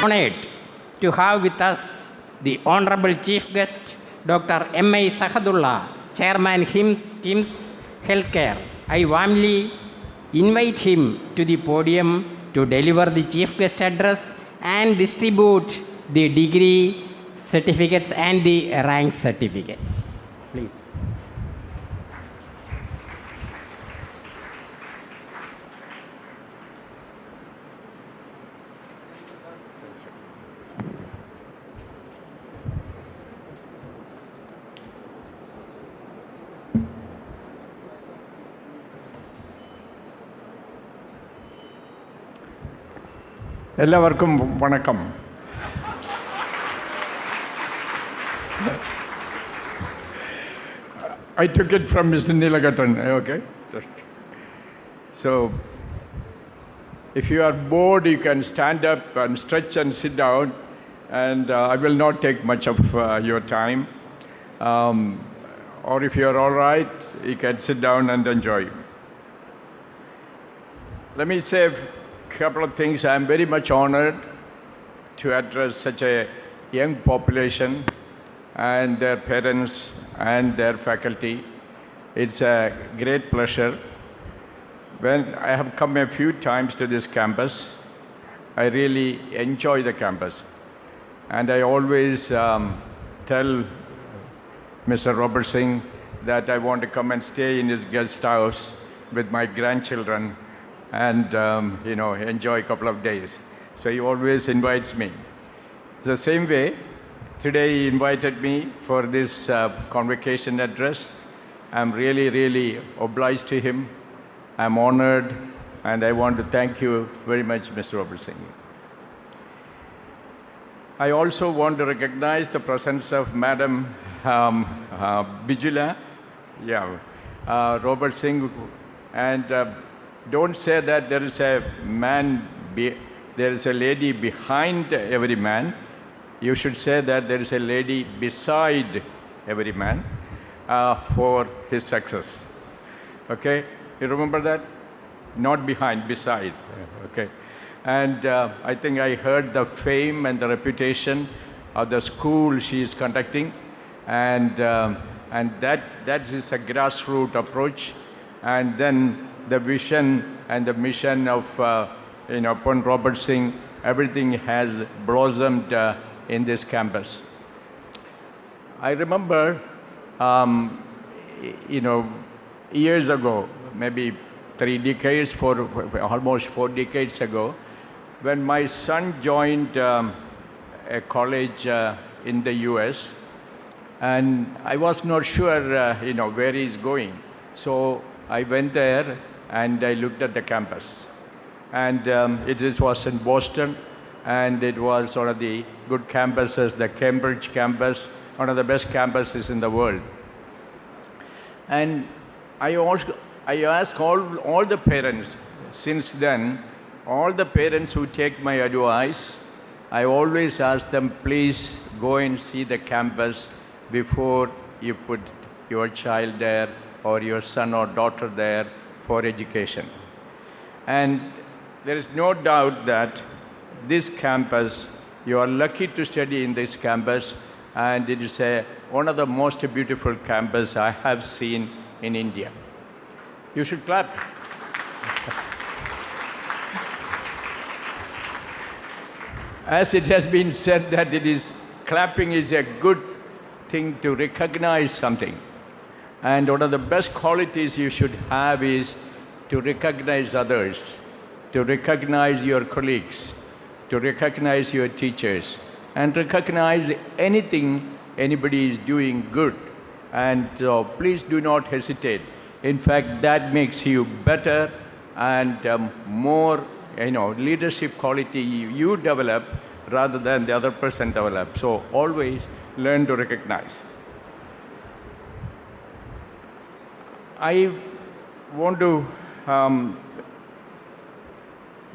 honored to have with us the Honorable Chief Guest, Dr. M.I. Sahadullah, Chairman KIMS Healthcare. I warmly invite him to the podium to deliver the Chief Guest address and distribute the degree certificates and the rank certificates. Please. എല്ലാവർക്കും വണക്കം. I took it from Mr. Nilagatan, okay? So, if you are bored, you can stand up and stretch and sit down, and I will not take much of your time. Or if you are all right, you can sit down and enjoy. Let me say couple of things. I am very much honored to address such a young population and their parents and their faculty. It's a great pleasure. When I have come a few times to this campus, I really enjoy the campus. And I always tell Mr. Robert Singh that I want to come and stay in his guest house with my grandchildren and enjoy a couple of days. So he always invites me. The same way, today he invited me for this convocation address. I'm really, really obliged to him. I'm honored, and I want to thank you very much, Mr. Robert Singh. I also want to recognize the presence of Madam Bijula, Robert Singh, and don't say that there is a there is a lady behind every man. You should say that there is a lady beside every man for his success. Okay? You remember that? Not behind, beside. Okay. And I think I heard the fame and the reputation of the school she is conducting, and that is a grassroots approach. And then the vision and the mission of Pon Robert Singh, everything has blossomed in this campus. I remember, years ago, maybe almost 4 decades ago, when my son joined a college in the US, and I was not sure, where he's going. So I went there and I looked at the campus. And it was in Boston, and it was one of the good campuses, the Cambridge campus, one of the best campuses in the world. And I asked all the parents, since then, all the parents who take my advice, I always ask them, please go and see the campus before you put your child there or your son or daughter there for education. And there is no doubt that this campus, you are lucky to study in this campus, and it is one of the most beautiful campus I have seen in India. You should clap. As it has been said that clapping is a good thing to recognize something. And one of the best qualities you should have is to recognize others, to recognize your colleagues, to recognize your teachers, and recognize anything anybody is doing good. And so please do not hesitate. In fact, that makes you better and more, leadership quality you develop rather than the other person develop. So always learn to recognize. I want to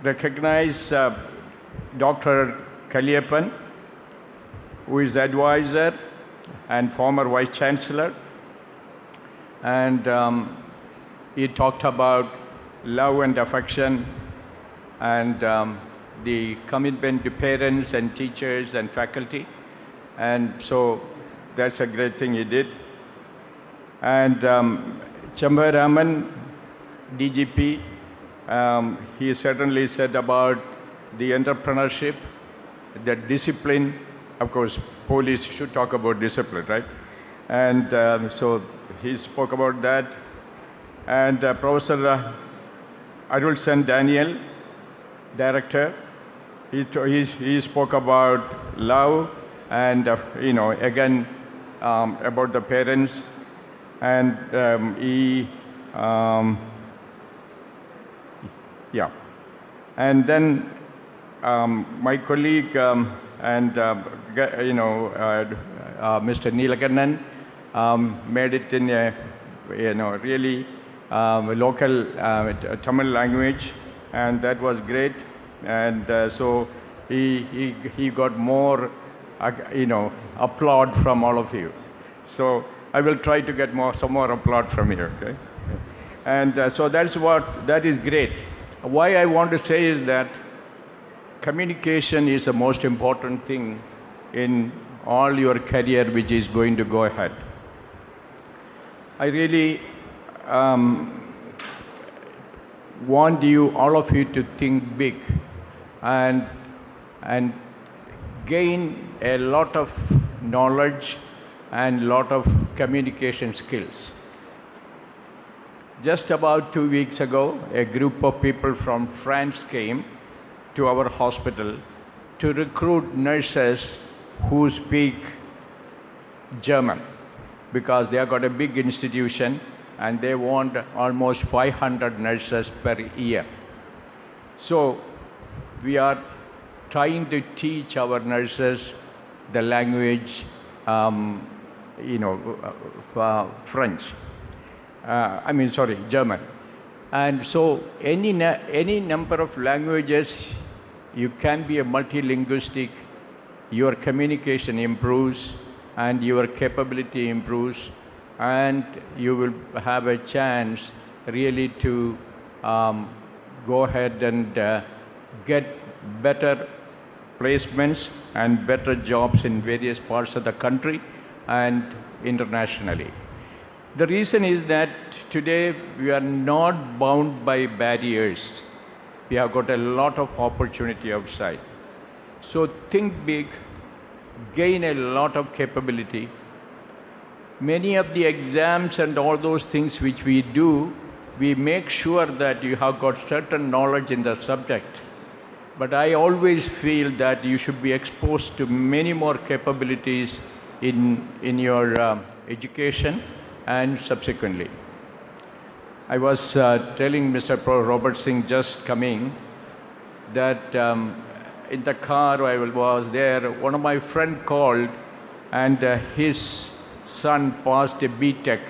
recognize Dr. Kaliyappan, who is advisor and former Vice Chancellor. And he talked about love and affection and the commitment to parents and teachers and faculty. And so that's a great thing he did. And Chamba Raman, DGP, he certainly said about the entrepreneurship, the discipline. Of course, police should talk about discipline, right? And so he spoke about that. And Professor Arul Sen Daniel, director, he spoke about love and, again, about the parents. And And then my colleague Mr. Neelakannan made it in a really local Tamil language, and that was great. And so he got more applaud from all of you. So I will try to get some more applaud from you. Okay, and so that is great. Why I want to say is that communication is the most important thing in all your career which is going to go ahead. I really want all of you to think big and gain a lot of knowledge and lot of communication skills. Just about 2 weeks ago, a group of people from France came to our hospital to recruit nurses who speak German, because they have got a big institution and they want almost 500 nurses per year. So we are trying to teach our nurses the language, French. German. And so any number of languages, you can be a multilinguistic, your communication improves and your capability improves, and you will have a chance really to go ahead and get better placements and better jobs in various parts of the country and internationally. The reason is that today we are not bound by barriers. We have got a lot of opportunity outside. So think big, gain a lot of capability. Many of the exams and all those things which we do, we make sure that you have got certain knowledge in the subject. But I always feel that you should be exposed to many more capabilities in your education and subsequently. I was telling Mr. Robert Singh just coming that in the car I was there, one of my friend called and his son passed a B.Tech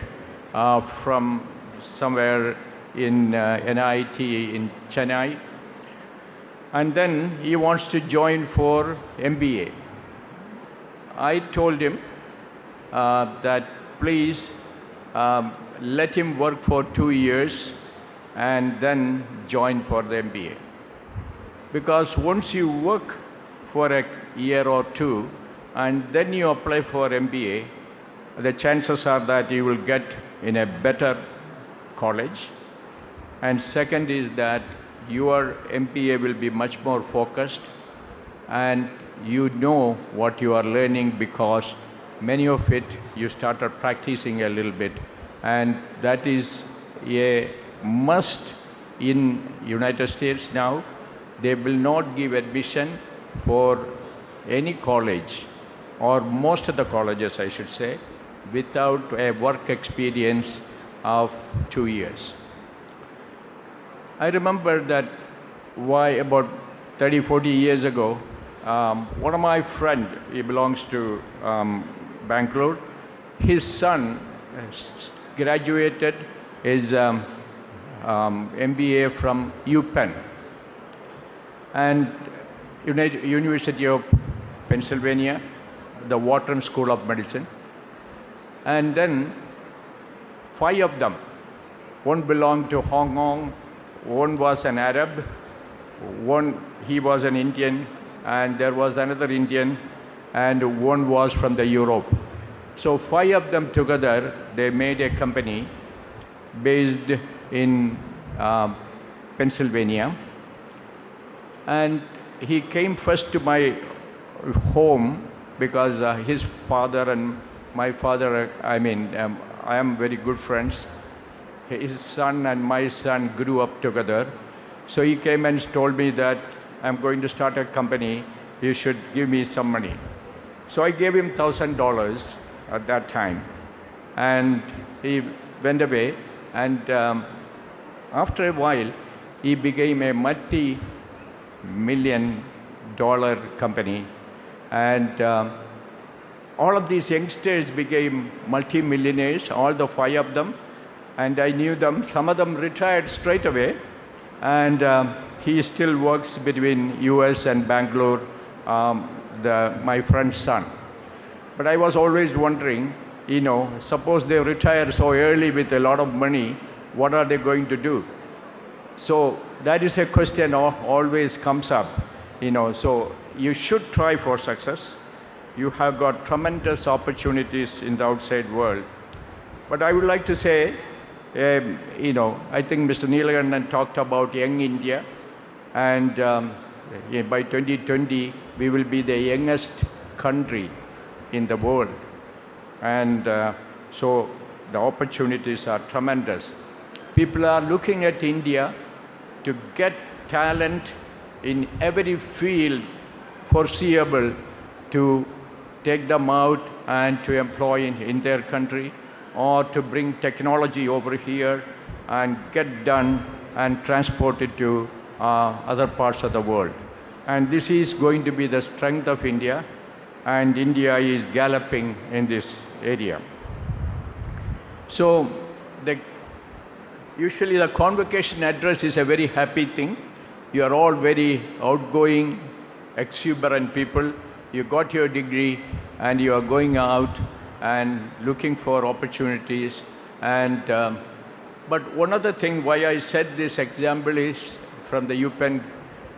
from somewhere in NIT in Chennai, and then he wants to join for MBA. I told him that please let him work for 2 years and then join for the MBA. Because once you work for a year or two and then you apply for MBA, the chances are that you will get in a better college. And second is that your MBA will be much more focused and you know what you are learning, because many of it you started practicing a little bit, and that is a must in United States now. They will not give admission for any college, or most of the colleges I should say, without a work experience of 2 years. I remember that about 30-40 years ago, one of my friend, he belongs to Bangalore, his son graduated his MBA from UPenn and University of Pennsylvania, the Wharton School of Medicine. And then 5 of them, one belonged to Hong Kong, one was an Arab, he was an Indian, and there was another Indian, and one was from the Europe. So 5 of them together, they made a company based in Pennsylvania. And he came first to my home because his father and my father, I am very good friends. His son and my son grew up together. So he came and told me that I'm going to start a company, you should give me some money. So I gave him $1,000 at that time. And he went away, and after a while, he became a multi-million-dollar company. And all of these youngsters became multi-millionaires, all the 5 of them. And I knew them. Some of them retired straight away. And he still works between US and Bangalore, my friend's son. But I was always wondering, suppose they retire so early with a lot of money, what are they going to do? So that is a question always comes up, So you should try for success. You have got tremendous opportunities in the outside world. But I would like to say, I think Mr. Neelakandan talked about young India, and by 2020, we will be the youngest country in the world. And so the opportunities are tremendous. People are looking at India to get talent in every field foreseeable to take them out and to employ in their country, or to bring technology over here and get done and transport it to other parts of the world. And this is going to be the strength of India, and India is galloping in this area. So usually the convocation address is a very happy thing. You are all very outgoing, exuberant people. You got your degree and you are going out and looking for opportunities. And but one other thing why I said this example is from the UPenn,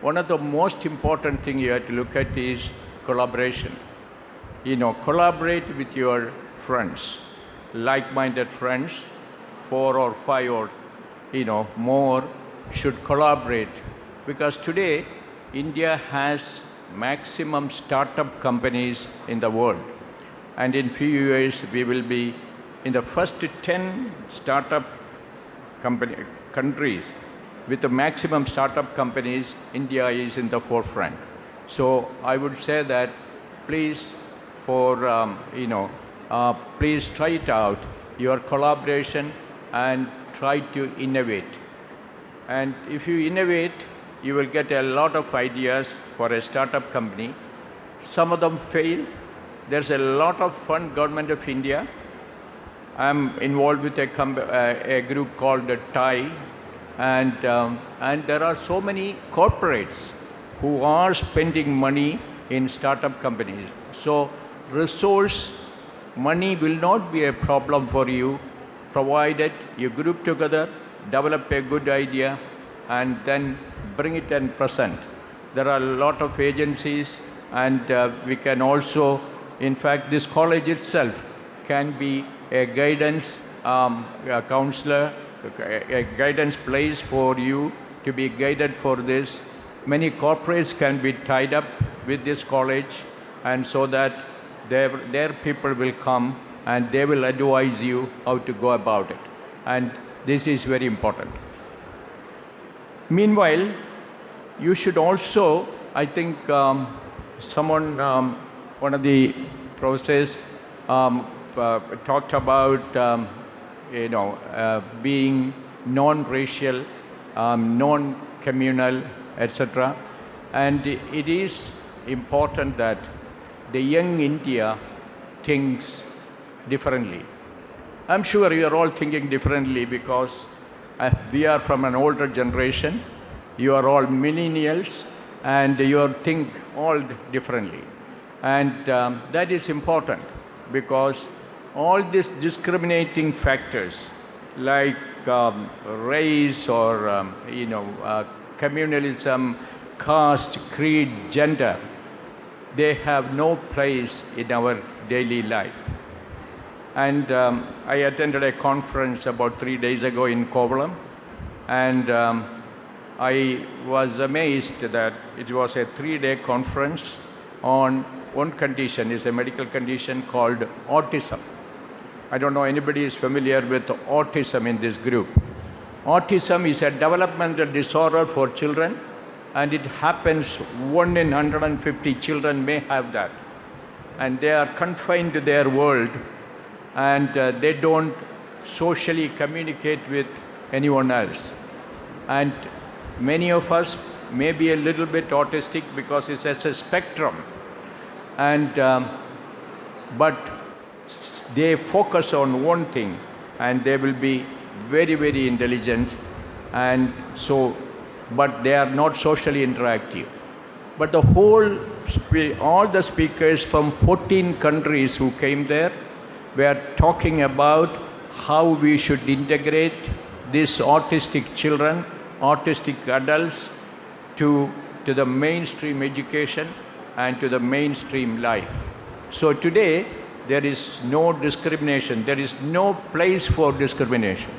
one of the most important thing you have to look at is collaboration. Collaborate with your friends, like-minded friends, 4 or 5 or more should collaborate, because today India has maximum startup companies in the world, and in few years we will be in the first 10 startup countries with the maximum startup companies. India is in the forefront. So I would say that please please try it out, your collaboration, and try to innovate. And if you innovate, you will get a lot of ideas for a startup company. Some of them fail. There's a lot of fund, Government of India. I'm involved with a group called the TIE, and there are so many corporates who are spending money in startup companies. So resource money will not be a problem for you, provided you group together, develop a good idea, and then bring it and present. There are a lot of agencies, and we can also, in fact, this college itself can be a guidance counselor, a guidance place for you to be guided for this. Many corporates can be tied up with this college, and so that their people will come and they will advise you how to go about it. And this is very important. Meanwhile, you should also, I think, one of the professors talked about, being non-racial, non-communal, etc. And it is important that the young India thinks differently. I'm sure you are all thinking differently because we are from an older generation. You are all millennials, and you think all differently. And that is important, because all these discriminating factors like race or communalism, caste, creed, gender, they have no place in our daily life. And I attended a conference about 3 days ago in Kovalam, and I was amazed that it was a 3-day conference on one condition. It's a medical condition called autism. I don't know anybody is familiar with autism in this group. Autism is a developmental disorder for children, and it happens 1 in 150 children may have that. And they are confined to their world, and they don't socially communicate with anyone else. And many of us may be a little bit autistic because it's a spectrum. And but they focus on one thing, and they will be very, very intelligent, and so, but they are not socially interactive. But the whole, all the speakers from 14 countries who came there were talking about how we should integrate these autistic children, autistic adults to the mainstream education and to the mainstream life. So today, there is no discrimination. There is no place for discrimination.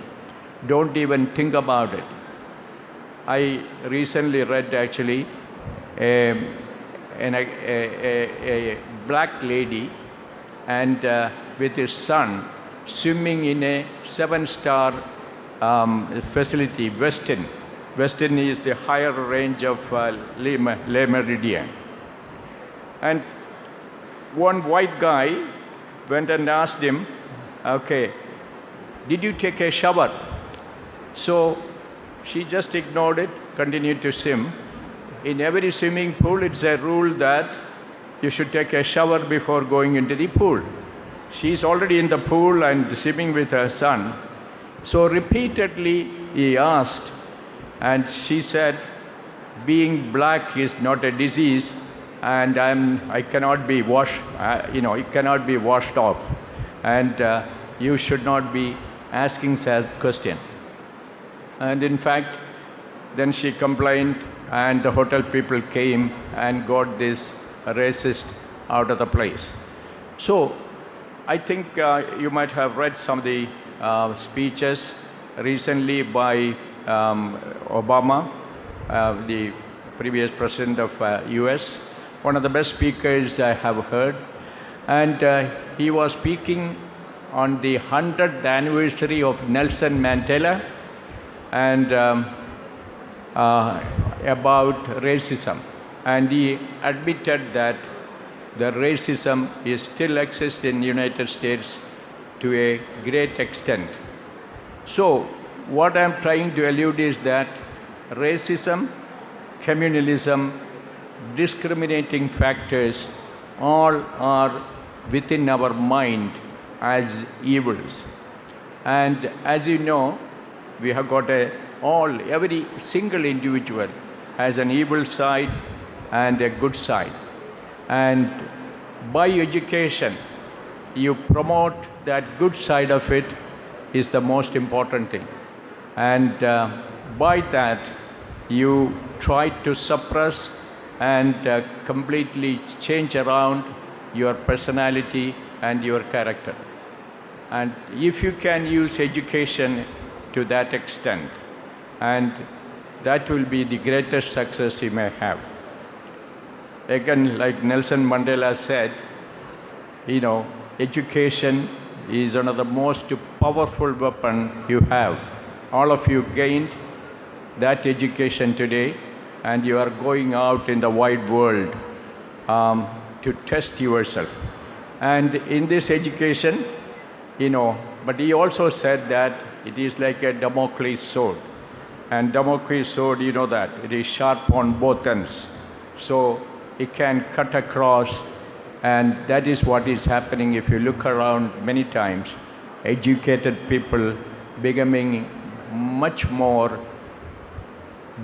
Don't even think about it. I recently read actually a black lady and with his son swimming in a 7-star facility, Westin. Westin is the higher range of Le Méridien. And one white guy went and asked him, okay, did you take a shower? So she just ignored it, continued to swim. In every swimming pool, it's a rule that you should take a shower before going into the pool. She's already in the pool and swimming with her son. So repeatedly he asked, and she said, being black is not a disease, and I cannot be washed, it cannot be washed off, and you should not be asking such question. And in fact, then she complained, and the hotel people came and got this racist out of the place. So I think you might have read some of the speeches recently by Obama, the previous president of US, one of the best speakers I have heard. And he was speaking on the 100th anniversary of Nelson Mandela and about racism. And he admitted that the racism is still exists in the United States to a great extent. So what I'm trying to allude is that racism, communalism, discriminating factors all are within our mind as evils. And as you know, we have got every single individual has an evil side and a good side. And by education, you promote that good side of it is the most important thing. And by that, you try to suppress and completely change around your personality and your character. And if you can use education to that extent, and that will be the greatest success you may have. Again, like Nelson Mandela said, education is one of the most powerful weapon you have. All of you gained that education today, and you are going out in the wide world to test yourself. And in this education, but he also said that it is like a Damocles sword. And Damocles sword, you know that, it is sharp on both ends. So it can cut across, and that is what is happening if you look around many times. Educated people becoming much more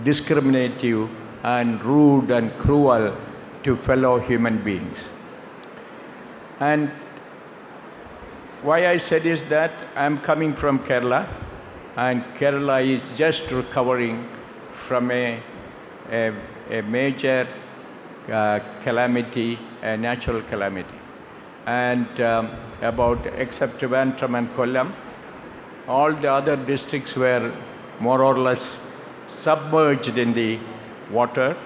discriminative and rude and cruel to fellow human beings. And why I said is that I'm coming from Kerala, and Kerala is just recovering from a a major calamity, a natural calamity. And except Trivandrum and Kollam, all the other districts were more or less submerged in the water,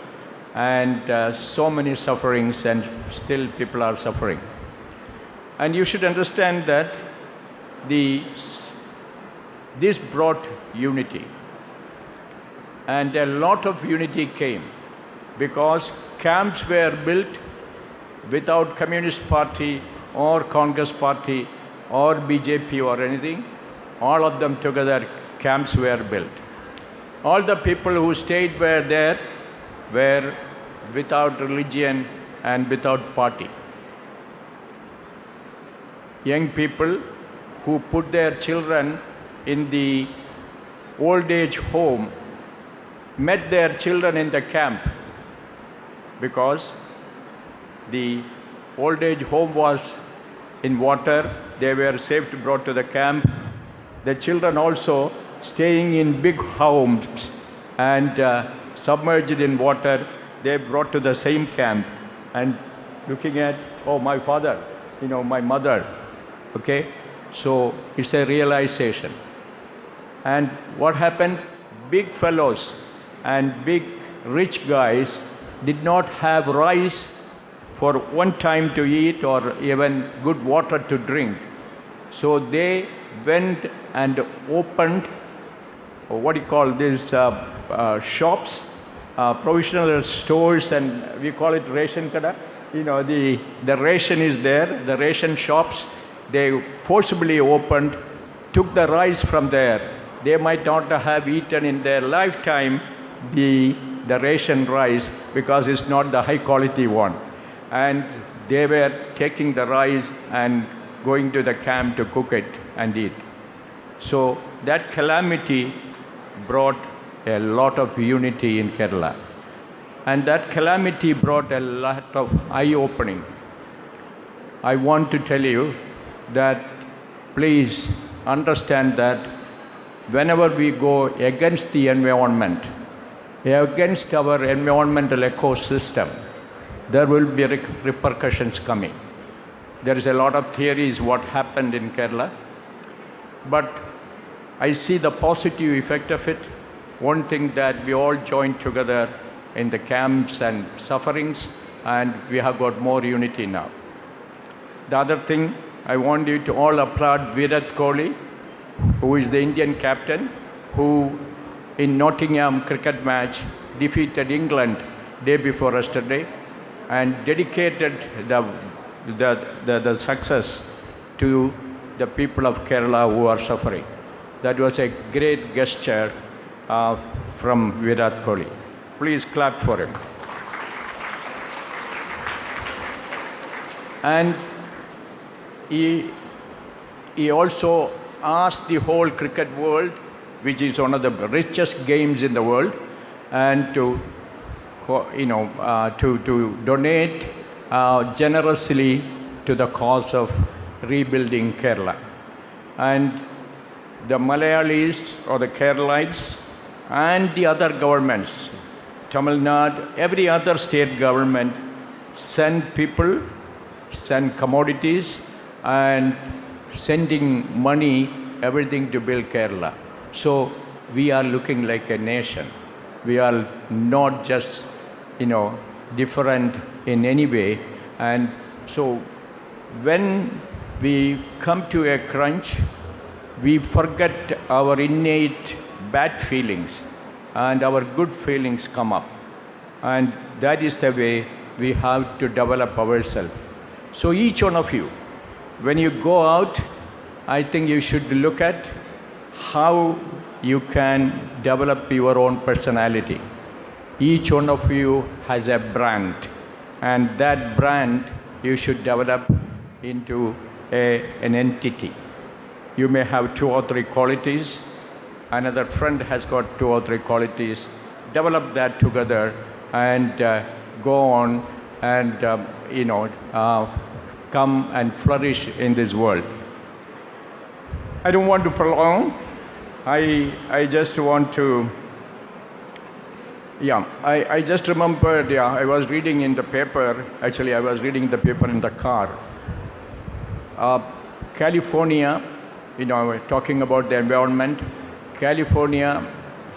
and so many sufferings, and still people are suffering. And you should understand that this brought unity, and a lot of unity came because camps were built without Communist Party or Congress Party or BJP or anything. All of them together, camps were built. All the people who stayed were without religion and without party. Young people who put their children in the old age home met their children in the camp because the old age home was in water. They were safely brought to the camp. The children also staying in big homes and submerged in water, they brought to the same camp and looking at, oh, my father, my mother, okay? So it's a realization. And what happened? Big fellows and big rich guys did not have rice for one time to eat or even good water to drink. So they went and opened, shops, provisional stores, and we call it ration kada. The ration is there, the ration shops, they forcibly opened, took the rice from there. They might not have eaten in their lifetime the ration rice because it's not the high quality one. And they were taking the rice and going to the camp to cook it and eat. So that calamity brought a lot of unity in Kerala. And that calamity brought a lot of eye-opening. I want to tell you that please understand that whenever we go against the environment, against our environmental ecosystem, there will be repercussions coming. There is a lot of theories what happened in Kerala, but I see the positive effect of it. One thing that we all joined together in the camps and sufferings, and we have got more unity now. The other thing, I want you to all applaud Virat Kohli, who is the Indian captain, who in Nottingham cricket match defeated England day before yesterday and dedicated the success to the people of Kerala who are suffering. That was a great gesture from Virat Kohli. Please clap for him. And he also asked the whole cricket world, which is one of the richest games in the world, and to donate generously to the cause of rebuilding Kerala. And the Malayalis or the Keralites and the other governments, Tamil Nadu, every other state government send people, send commodities, and sending money, everything to build Kerala. So we are looking like a nation. We are not just, different in any way. And so when we come to a crunch, we forget our innate bad feelings and our good feelings come up. And that is the way we have to develop ourselves. So each one of you, when you go out, I think you should look at how you can develop your own personality. Each one of you has a brand, and that brand you should develop into an entity. You may have 2 or 3 qualities. Another friend has got 2 or 3 qualities. Develop that together and go on and, come and flourish in this world. I don't want to prolong. I just want to Yeah, I just remembered, yeah, I was reading in the paper, actually I was reading the paper in the car. California, talking about the environment, California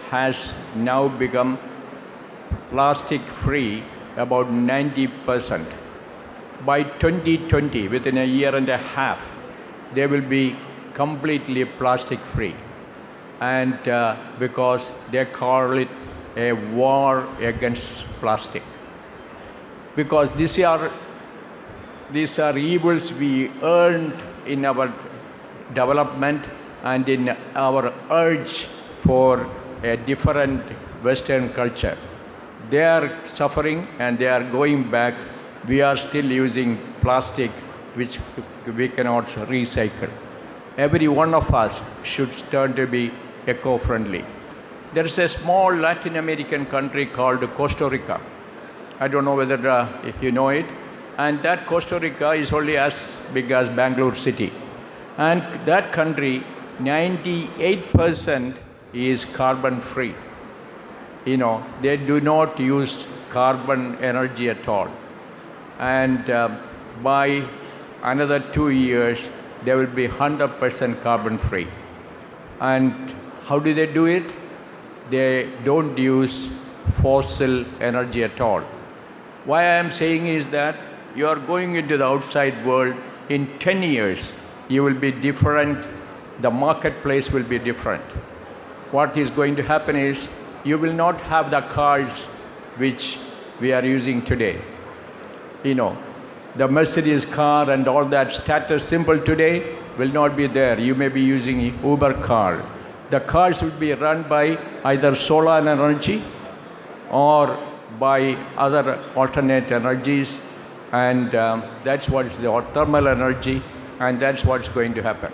has now become plastic free about 90%. By 2020, within a year and a half, they will be completely plastic free. And because they call it a war against plastic. Because these are evils we earned in our development and in our urge for a different Western culture. They are suffering and they are going back. We are still using plastic which we cannot recycle. Every one of us should turn to be eco-friendly. There is a small Latin American country called Costa Rica. I don't know whether you know it. And that Costa Rica is only as big as Bangalore city. And that country, 98% is carbon free. They do not use carbon energy at all. And by another 2 years, they will be 100% carbon free. And how do they do it? They don't use fossil energy at all. Why I am saying is that you are going into the outside world. In 10 years, you will be different. The marketplace will be different. What is going to happen is you will not have the cars which we are using today. The Mercedes car and all that status symbol today will not be there. You may be using Uber car. The cars will be run by either solar energy or by other alternate energies, and that's what is the thermal energy, and that's what's going to happen.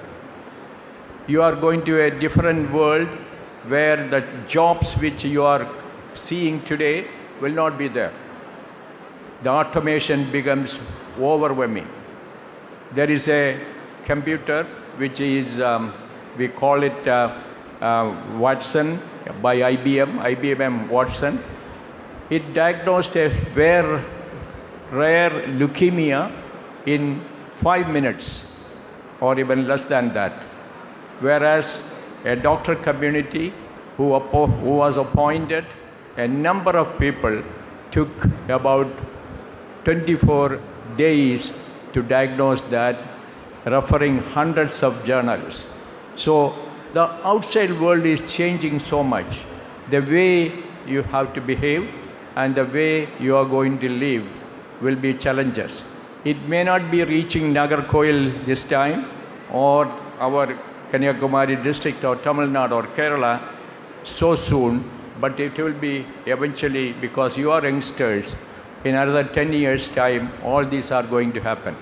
You are going to a different world where the jobs which you are seeing today will not be there. The automation becomes overwhelming. There is a computer which is, we call it Watson by IBM Watson. It diagnosed a rare leukemia in 5 minutes or even less than that. Whereas a doctor community who was appointed, a number of people took about 24 days to diagnose that, referring hundreds of journals. So the outside world is changing so much. The way you have to behave and the way you are going to live will be challenges. It may not be reaching Nagarkoil this time or our Kanyakumari district or Tamil Nadu or Kerala so soon, but it will be eventually, because you are youngsters, in another 10 years' time, all these are going to happen.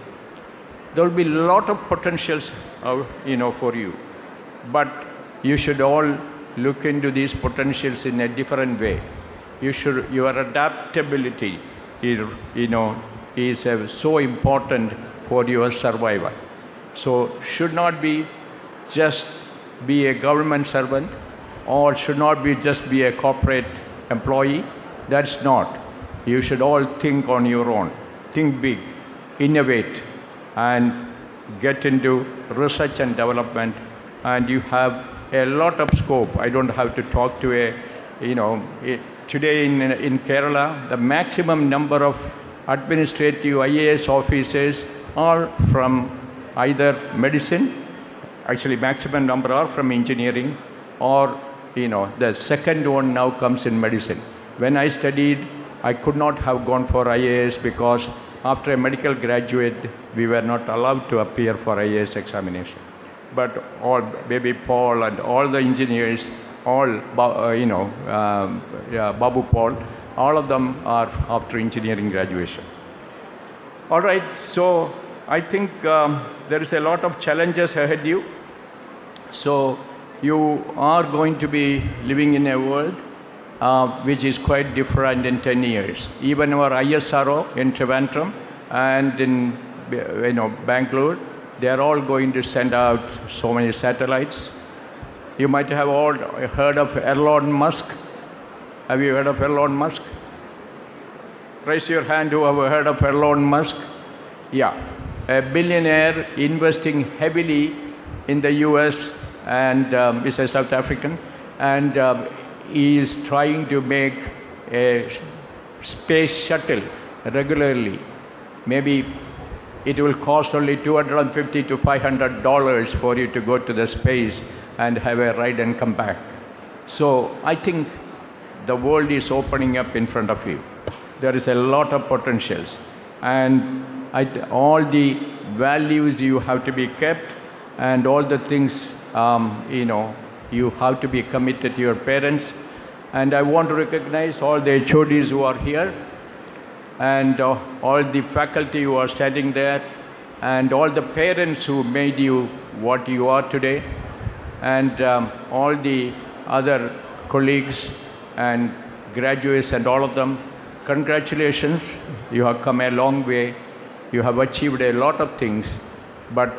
There will be a lot of potentials, for you, but you should all look into these potentials in a different way. Your adaptability, is so important for your survival. So should not be just be a government servant or should not be just be a corporate employee. That's not. You should all think on your own. Think big, innovate, and get into research and development, and you have a lot of scope. I don't have to talk to today in Kerala, the maximum number of administrative IAS officers are from either medicine, actually maximum number are from engineering, or the second one now comes in medicine. When I studied, I could not have gone for IAS because after a medical graduate, we were not allowed to appear for IAS examination. But all, baby Paul and all the engineers, all, Babu Paul, all of them are after engineering graduation. All right, so I think there is a lot of challenges ahead of you. So you are going to be living in a world which is quite different in 10 years. Even our ISRO in Trivandrum and in Bangalore, they are all going to send out so many satellites. You might have all heard of Elon Musk. Have you heard of Elon Musk? Raise your hand who have heard of Elon Musk. Yeah, a billionaire investing heavily in the US and is a South African, and he is trying to make a space shuttle regularly. Maybe it will cost only $250 to $500 for you to go to the space and have a ride and come back. So I think the world is opening up in front of you. There is a lot of potentials, and all the values you have to be kept, and all the things you have to be committed to your parents. And I want to recognize all the HODs who are here, and all the faculty who are standing there, and all the parents who made you what you are today, and all the other colleagues and graduates and all of them. Congratulations, you have come a long way. You have achieved a lot of things, but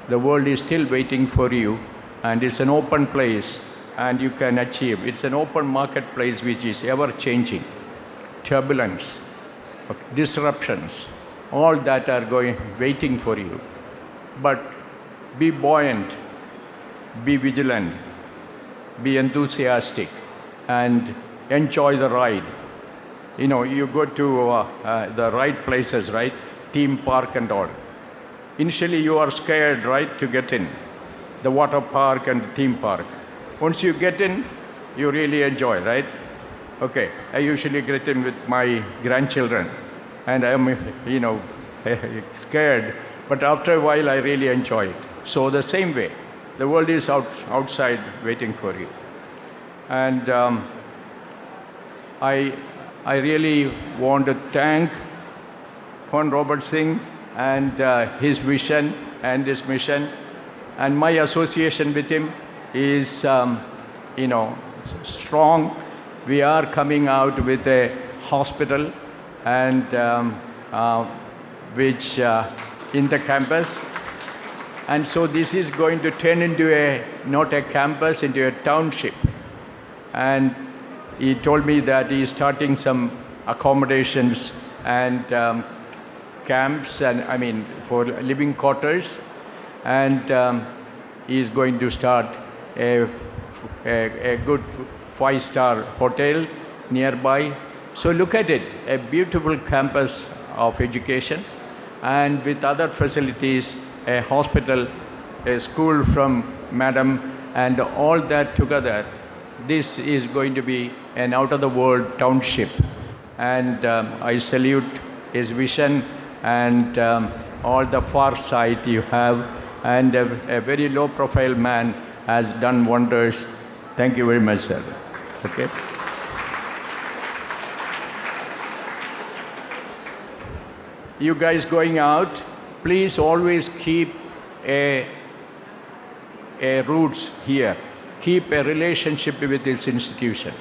the world is still waiting for you, and it's an open place, and you can achieve. It's an open marketplace which is ever changing. Turbulence, disruptions, all that are waiting for you. But be buoyant, be vigilant, be enthusiastic, and enjoy the ride. You go to the right places, right? Theme park and all. Initially you are scared, right, to get in the water park and the theme park. Once you get in, you really enjoy, right? Okay, I usually get in with my grandchildren, and I'm, scared, but after a while I really enjoy it. So the same way, the world is outside waiting for you. And I really want to thank Pon Robert Singh and his vision and his mission. And my association with him is, strong. We are coming out with a hospital, and which in the campus. And so this is going to turn into not a campus, into a township. And he told me that he is starting some accommodations and camps, and for living quarters, and he is going to start a good 5-star hotel nearby. So look at it, a beautiful campus of education, and with other facilities, a hospital, a school from Madam, and all that together. This is going to be an out-of-the-world township, and I salute his vision and all the foresight you have, and a very low-profile man has done wonders. Thank you very much, sir. Okay. You guys going out, please always keep a roots here. Keep a relationship with this institution.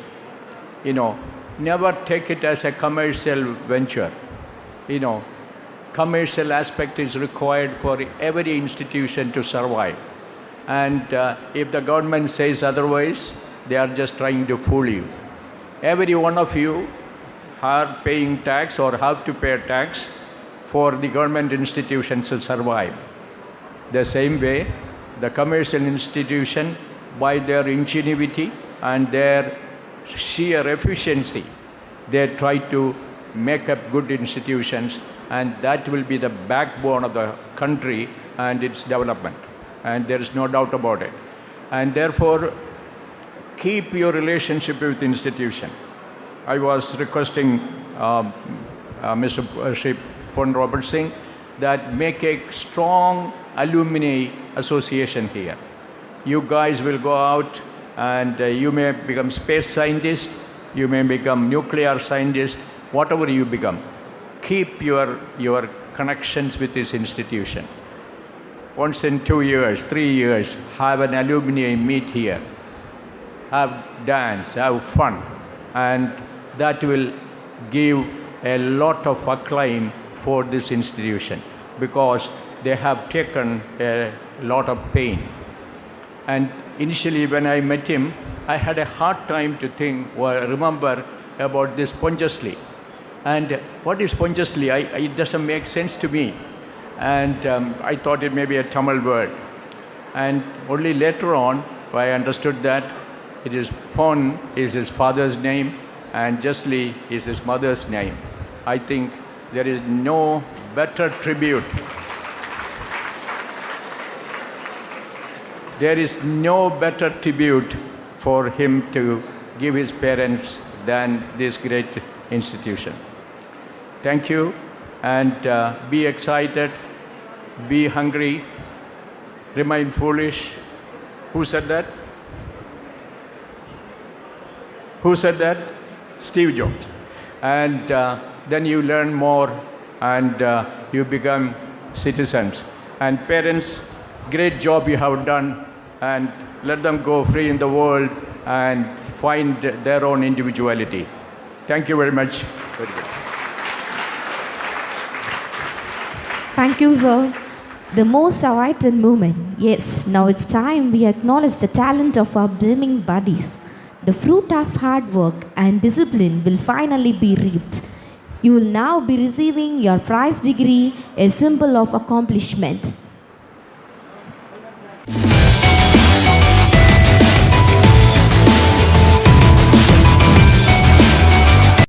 Never take it as a commercial venture. Commercial aspect is required for every institution to survive. And if the government says otherwise, they are just trying to fool you. Every one of you are paying tax or have to pay tax for the government institutions to survive. The same way, the commercial institution, by their ingenuity and their sheer efficiency, they try to make up good institutions, and that will be the backbone of the country and its development. And there is no doubt about it. And therefore, keep your relationship with the institution. I was requesting Mr. Sri Pon Robert Singh that make a strong alumni association here. You guys will go out, and you may become space scientists, you may become nuclear scientists, whatever you become. Keep your connections with this institution. Once in 2 years, 3 years, have an alumni meet here. Have dance, have fun, and that will give a lot of acclaim for this institution, because they have taken a lot of pain. And initially when I met him, I had a hard time to think or remember about this Ponjesly. And what is Ponjesly? It doesn't make sense to me. And I thought it may be a Tamil word. And only later on, I understood that it is Pon is his father's name and Justly is his mother's name. I think there is no better tribute. There is no better tribute for him to give his parents than this great institution. Thank you, and be excited, be hungry, remain foolish. Who said that? Who said that? Steve Jobs. And then you learn more and you become citizens. And parents, great job you have done, and let them go free in the world and find their own individuality. Thank you very much. Very good. Thank you, sir. The most awaited moment. Yes, now it's time we acknowledge the talent of our brimming buddies. The fruit of hard work and discipline will finally be reaped. You will now be receiving your prize degree, a symbol of accomplishment.